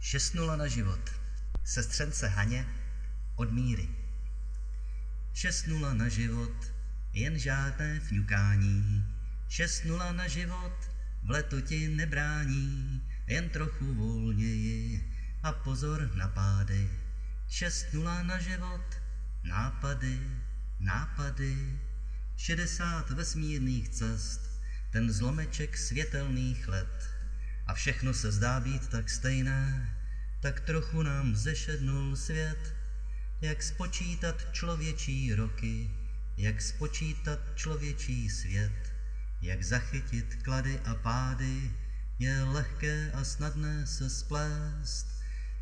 6:0 na život. Sestřence Haně od Míry. 6:0 na život, jen žádné fňukání. 6:0 na život, v letu ti nebrání, jen trochu volněji a pozor na pády. 6:0 na život, nápady, nápady. 60 vesmírných cest, ten zlomeček světelných let. A všechno se zdá být tak stejné, tak trochu nám zešednul svět. Jak spočítat člověčí roky, jak spočítat člověčí svět, jak zachytit klady a pády, je lehké a snadné se splést.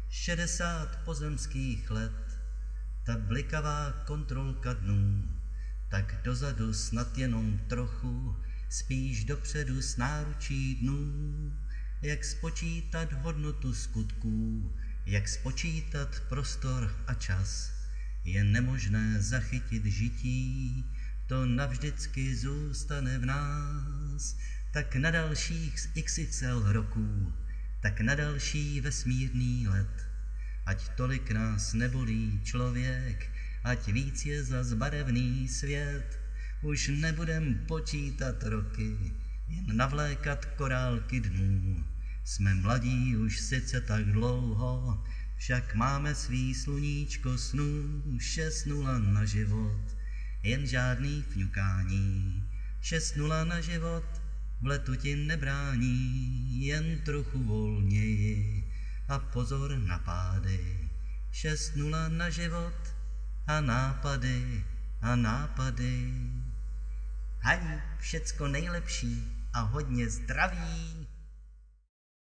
60 pozemských let, ta blikavá kontrolka dnů, tak dozadu snad jenom trochu, spíš dopředu s náručí dnů. Jak spočítat hodnotu skutků, jak spočítat prostor a čas, je nemožné zachytit žití, to navždycky zůstane v nás. Tak na dalších XXL roků, tak na další vesmírný let, ať tolik nás nebolí člověk, ať víc je zas barevný svět. Už nebudem počítat roky, jen navlékat korálky dnů. Jsme mladí už sice tak dlouho, však máme svý sluníčko snů. 6:0 na život, jen žádný fňukání. 6:0 na život, v letu ti nebrání, jen trochu volněji a pozor na pády. 6:0 na život a nápady a nápady. Haní, všecko nejlepší a hodně zdraví.